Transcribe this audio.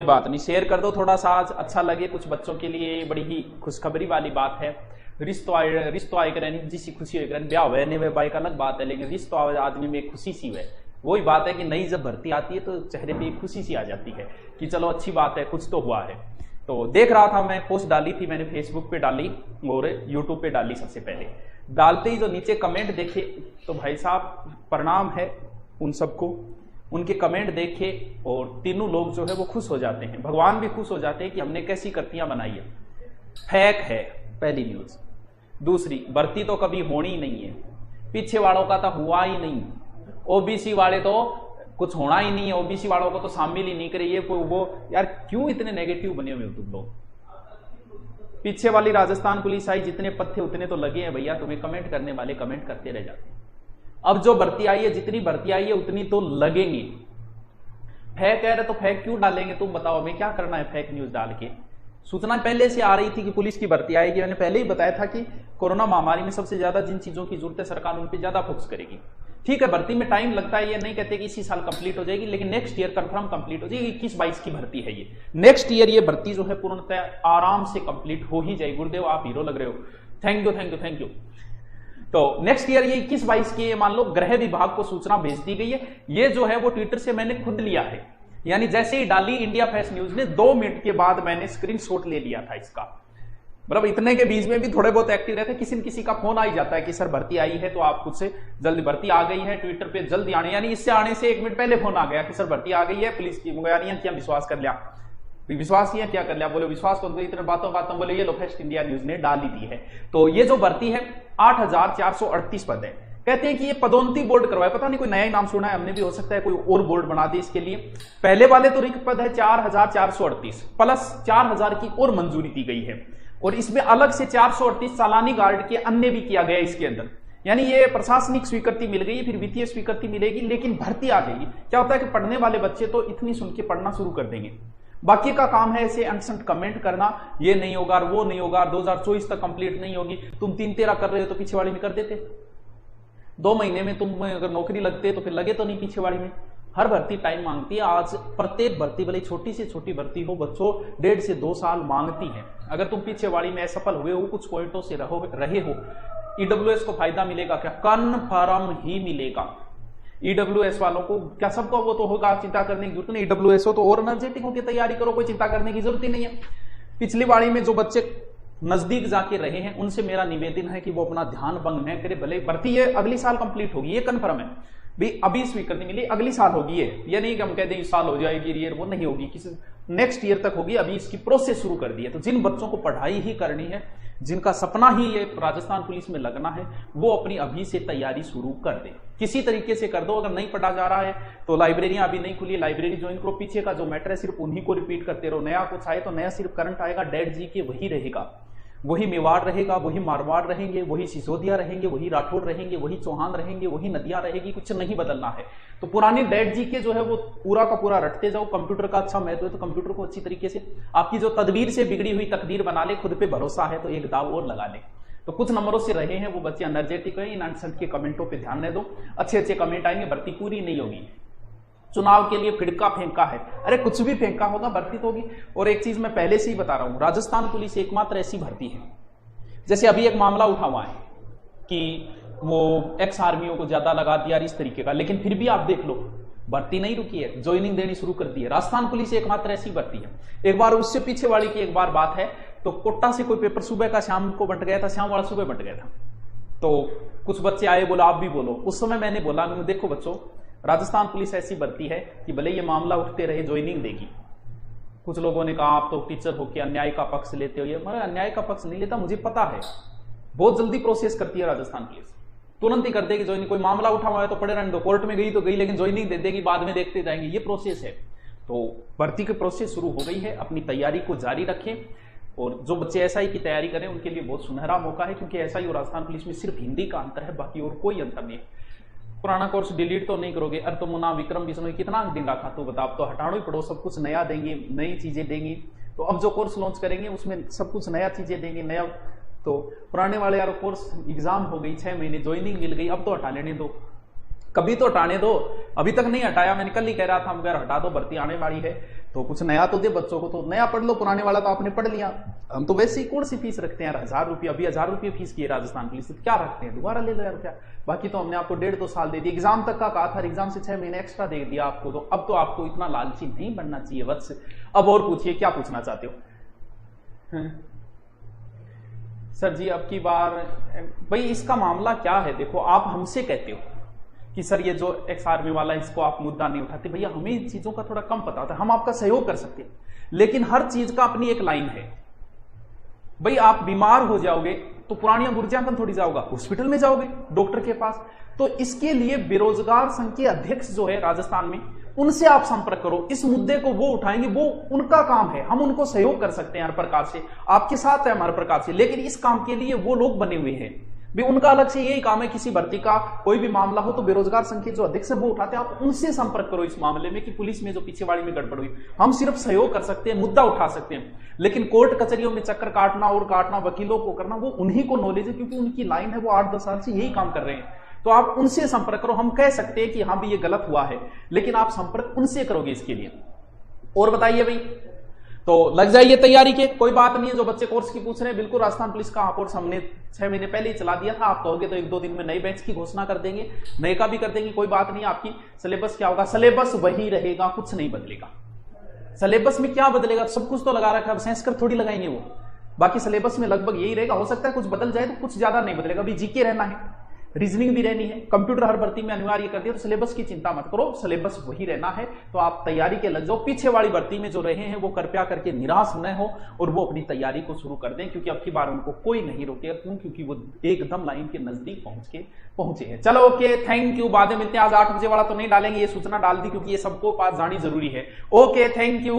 बात नहीं, शेयर कर दो थोड़ा सा, आज अच्छा लगे कुछ बच्चों के लिए। बड़ी ही खुशखबरी वाली बात है। रिश्तो आए करें जिसी खुशी होकर ब्याह हुए नहीं हुए बाइक अलग बात है, लेकिन रिश्तो आदमी में एक खुशी सी है। वही बात है कि नई जब भर्ती आती है तो चेहरे पे एक खुशी सी आ जाती है कि चलो अच्छी बात है, कुछ तो हुआ है। तो देख रहा था मैं, पोस्ट डाली थी मैंने, फेसबुक पे डाली और यूट्यूब पे डाली। सबसे पहले डालते ही जो नीचे कमेंट देखे तो भाई साहब प्रणाम है उन सबको, उनके कमेंट देखे और तीनों लोग जो है वो खुश हो जाते हैं। भगवान भी खुश हो जाते हैं कि हमने कैसी कृतियां बनाई है। फेक है पहली न्यूज। दूसरी, भर्ती तो कभी होनी ही नहीं है, पीछे वालों का तो हुआ ही नहीं, ओबीसी वाले तो कुछ होना ही नहीं है, ओबीसी वालों को तो शामिल ही नहीं करिए वो। यार क्यों इतने नेगेटिव बने हुए हो तुम लोग? पीछे वाली राजस्थान पुलिस आई, जितने पत्थे उतने तो लगे हैं भैया। तुम्हें कमेंट करने वाले कमेंट करते रह जाते हैं। अब जो भर्ती आई है, जितनी भर्ती आई है उतनी तो लगेंगी। फेक कह रहे तो फेक क्यों डालेंगे? तुम बताओ, हमें क्या करना है फेक न्यूज डाल के? सूचना पहले से आ रही थी कि पुलिस की भर्ती आएगी। मैंने पहले ही बताया था कि कोरोना महामारी में सबसे ज्यादा जिन चीजों की जरूरत है सरकार उन पर ज्यादा फोकस करेगी। ठीक है, भर्ती में टाइम लगता है, ये नहीं कहते कि इसी साल कंप्लीट हो जाएगी, लेकिन नेक्स्ट ईयर कंफर्म कंप्लीट हो जाएगी। 21-22 की भर्ती है ये। नेक्स्ट ईयर ये भर्ती जो है पूर्णतः आराम से कंप्लीट हो ही जाएगी। गुरुदेव आप हीरो लग रहे हो, thank you thank you thank you. तो नेक्स्ट ईयर ये 21-22 की मान लो गृह विभाग को सूचना भेज दी गई है। ये जो है वो ट्विटर से मैंने खुद लिया है, यानी जैसे ही डाली इंडिया फैस्ट न्यूज ने 2 मिनट के बाद मैंने स्क्रीनशॉट ले लिया था इसका। मतलब इतने के बीच में भी थोड़े बहुत एक्टिव रहते, किसी न किसी का फोन आ ही जाता है कि सर भर्ती आई है तो आप खुद से जल्दी भर्ती आ गई है, ट्विटर पे जल्दी आने, यानी इससे आने से 1 मिनट पहले फोन आ गया कि सर भर्ती आ गई है पुलिस की। यानी क्या विश्वास कर लिया? विश्वास किया क्या कर लिया? बोले विश्वास तो इतने बातों बोले ये लो फैस्ट इंडिया न्यूज ने डाल ही दी है। तो ये जो भर्ती है 8,438 पद है। कहते हैं कि ये पदोन्नति बोर्ड करवाए, पता नहीं कोई नया ही नाम सुना है हमने भी, हो सकता है कोई और बोर्ड बना दे इसके लिए। पहले वाले तो रिक्त पद है 4,438 प्लस 4,000 की और मंजूरी दी गई है, और इसमें अलग से 438 सालानी गार्ड के अन्य भी किया गया इसके अंदर। यानी ये प्रशासनिक स्वीकृति मिल गई, फिर वित्तीय स्वीकृति मिलेगी, लेकिन भर्ती आ गई। क्या होता है कि पढ़ने वाले बच्चे तो इतनी सुन के पढ़ना शुरू कर देंगे, बाकी का काम है ऐसे अनसंट कमेंट करना, ये नहीं होगा वो नहीं होगा, 2024 तक कंप्लीट नहीं होगी। तुम 3-13 कर रहे हो तो पीछे वाले में कर देते। 2 महीने में तुम अगर नौकरी लगते तो फिर लगे तो नहीं पीछे वाली में। हर भर्ती टाइम मांगती है। आज प्रत्येक भर्ती भले छोटी से छोटी भर्ती हो बच्चों 1.5 से 2 साल मांगती है। अगर तुम पीछे वाली में असफल हुए हो, कुछ पॉइंटों से रहे हो, ईडब्ल्यूएस को फायदा मिलेगा क्या? कन्फर्म ही मिलेगा। ईडब्ल्यूएस वालों को क्या सबको वो तो होगा, चिंता करने की जरूरत नहीं। ईडब्ल्यूएस हो तो और एनर्जेटिक होकर तैयारी करो, कोई चिंता करने की जरूरत ही नहीं है। पिछली बारी में जो बच्चे नजदीक जाके रहे हैं उनसे मेरा निवेदन है कि वो अपना ध्यान भंग न करे। भले भर्ती ये अगली साल कंप्लीट होगी, ये कन्फर्म है भी। अभी स्वीकृति मिली, अगली साल होगी ये नहीं कि हम कहते हैं इस साल हो जाएगी ईयर, वो नहीं होगी, किसी नेक्स्ट ईयर तक होगी। अभी इसकी प्रोसेस शुरू कर दी है। तो जिन बच्चों को पढ़ाई ही करनी है, जिनका सपना ही ये राजस्थान पुलिस में लगना है, वो अपनी अभी से तैयारी शुरू कर दे, किसी तरीके से कर दो। अगर नहीं पढ़ा जा रहा है तो लाइब्रेरियां अभी नहीं खुली, लाइब्रेरी ज्वाइन करो। पीछे का जो मैटर है सिर्फ उन्हीं को रिपीट करते रहो। नया कुछ आए तो नया सिर्फ करंट आएगा, डेड जी के वही रहेगा, वही मेवाड़ रहेगा, वही मारवाड़ रहेंगे, वही सिसोदिया रहेंगे, वही राठौड़ रहेंगे, वही चौहान रहेंगे, वही नदियां रहेगी, कुछ नहीं बदलना है। तो पुरानी डेड जी के जो है वो पूरा का पूरा रटते जाओ। कंप्यूटर का अच्छा महत्व है तो कंप्यूटर को अच्छी तरीके से, आपकी जो तदबीर से बिगड़ी हुई तकदीर बना ले, खुद पे भरोसा है तो एक दाव और लगा ले। तो कुछ नंबरों से रहे हैं वो बच्चे एनर्जेटिक है। इन अनसंट के कमेंटों पे ध्यान न दो, अच्छे कमेंट आएंगे, भर्ती पूरी नहीं होगी। चुनाव के लिए फिड़का फेंका है, अरे कुछ भी फेंका होगा, भर्ती तो होगी। और एक चीज मैं पहले से ही बता रहा हूं, राजस्थान पुलिस एकमात्र ऐसी भर्ती है, जैसे अभी एक मामला उठा हुआ है कि वो एक्स आर्मियों को ज्यादा लगा दिया इस तरीके का, लेकिन फिर भी आप देख लो भर्ती नहीं रुकी है, ज्वाइनिंग देनी शुरू कर दी है। राजस्थान पुलिस एकमात्र ऐसी भर्ती है। एक बार उससे पीछे वाली की एक बार बात है, तो कोटा से कोई पेपर सुबह का शाम को बंट गया था, शाम वाला सुबह बंट गया था। तो कुछ बच्चे आए, बोला आप भी बोलो। उस समय मैंने बोला, देखो बच्चों, राजस्थान पुलिस ऐसी भर्ती है कि भले ये मामला उठते रहे ज्वाइनिंग देगी। कुछ लोगों ने कहा आप तो टीचर होकर अन्याय का पक्ष लेते हो। ये मैं अन्याय का पक्ष नहीं लेता, मुझे पता है बहुत जल्दी प्रोसेस करती है राजस्थान पुलिस, तुरंत ही कर देगी ज्वाइनिंग। कोई मामला उठा हुआ है तो पड़े रहने दो, कोर्ट में गई तो गई, लेकिन ज्वाइनिंग दे देगी, बाद में देखते जाएंगे, ये प्रोसेस है। तो भर्ती की प्रोसेस शुरू हो गई है, अपनी तैयारी को जारी रखें। और जो बच्चे एसआई की तैयारी करें उनके लिए बहुत सुनहरा मौका है, क्योंकि एसआई और राजस्थान पुलिस में सिर्फ हिंदी का अंतर है, बाकी और कोई अंतर नहीं है। पुराना कोर्स डिलीट तो नहीं करोगे? अरे तो मुन्ना विक्रम बिश्नोई कितना दिन रखा तो बता, अब तो हटाना ही पड़ो, सब कुछ नया देंगे, नई चीजें देंगे। तो अब जो कोर्स लॉन्च करेंगे उसमें सब कुछ नया चीजें देंगे, नया। तो पुराने वाले यार कोर्स एग्जाम हो गई, 6 महीने ज्वाइनिंग मिल गई, अब तो हटा लेने दो, कभी तो हटाने दो। अभी तक नहीं हटाया, मैंने कल ही कह रहा था अगर हटा दो, भर्ती आने वाली है। तो कुछ नया तो दे बच्चों को, तो नया पढ़ लो, पुराने वाला तो आपने पढ़ लिया। हम तो वैसे ही कौन सी फीस रखते हैं यार, 1000 रुपया, अभी 1000 रुपये फीस की है राजस्थान पुलिस, तो क्या रखते हैं, दोबारा ले लो यार क्या। बाकी तो हमने आपको 1.5-2 साल दे दिए, एग्जाम तक का कहा था, एग्जाम से 6 महीने एक्स्ट्रा दे दिया आपको, तो अब तो आपको इतना लालची नहीं बनना चाहिए वत्स। अब और पूछिए, क्या पूछना चाहते हो? सर जी अब की बार, भाई इसका मामला क्या है, देखो आप हमसे कहते हो कि सर ये जो एक्स आर्मी वाला है इसको आप मुद्दा नहीं उठाते, भैया हमें इन चीजों का थोड़ा कम पता होता है, हम आपका सहयोग कर सकते हैं, लेकिन हर चीज का अपनी एक लाइन है। भाई आप बीमार हो जाओगे तो पुरानिया बुर्जियांकन थोड़ी जाओगा, हॉस्पिटल में जाओगे डॉक्टर के पास, तो इसके लिए बेरोजगार संघ के अध्यक्ष जो है राजस्थान में, उनसे आप संपर्क करो, इस मुद्दे को वो उठाएंगे, वो उनका काम है, हम उनको सहयोग कर सकते हैं हर प्रकार से, आपके साथ है हमारे प्रकार से, लेकिन इस काम के लिए वो लोग बने हुए हैं भी, उनका अलग से यही काम है, किसी भर्ती का कोई भी मामला हो तो बेरोजगार संघ के जो अध्यक्ष है वो उठाते हैं, आप उनसे संपर्क करो इस मामले में कि पुलिस में जो पीछेवाड़ी में गड़बड़ हुई, हम सिर्फ सहयोग कर सकते हैं, मुद्दा उठा सकते हैं, लेकिन कोर्ट कचहरियों में चक्कर काटना और काटना, वकीलों को करना, वो उन्हीं को नॉलेज है, क्योंकि उनकी लाइन है, वो 8-10 साल से यही काम कर रहे हैं, तो आप उनसे संपर्क करो। हम कह सकते हैं कि हाँ भी ये गलत हुआ है, लेकिन आप संपर्क उनसे करोगे इसके लिए। और बताइए भाई, तो लग जाइए तैयारी के, कोई बात नहीं है, जो बच्चे कोर्स की पूछ रहे हैं, बिल्कुल राजस्थान पुलिस का कोर्स हमने 6 महीने पहले ही चला दिया था, आप कहोगे तो 1-2 दिन में नए बैच की घोषणा कर देंगे, नए का भी कर देंगे, कोई बात नहीं। आपकी सिलेबस क्या होगा, सिलेबस वही रहेगा, कुछ नहीं बदलेगा। सिलेबस में क्या बदलेगा, सब कुछ तो लगा रखा है, अब संस्कृत थोड़ी लगाएंगे वो, बाकी सिलेबस में लगभग यही रहेगा, हो सकता है कुछ बदल जाए तो कुछ ज्यादा नहीं बदलेगा। अभी जीके रहना है, रीजनिंग भी रहनी है, कंप्यूटर हर भर्ती में अनिवार्य कर दिया, तो सिलेबस की चिंता मत करो, सिलेबस वही रहना है, तो आप तैयारी के लग जाओ। पीछे वाली भर्ती में जो रहे हैं वो कृपया करके निराश न हो और वो अपनी तैयारी को शुरू कर दें, क्योंकि अब की बार उनको कोई नहीं रोकेगा, क्यों, क्योंकि वो एकदम लाइन के नजदीक पहुंचे हैं। चलो ओके, थैंक यू, बाद में मिलते हैं। आज 8 बजे वाला तो नहीं डालेंगे, ये सूचना डाल दी क्योंकि ये सबको पास जानी जरूरी है। Okay, thank you.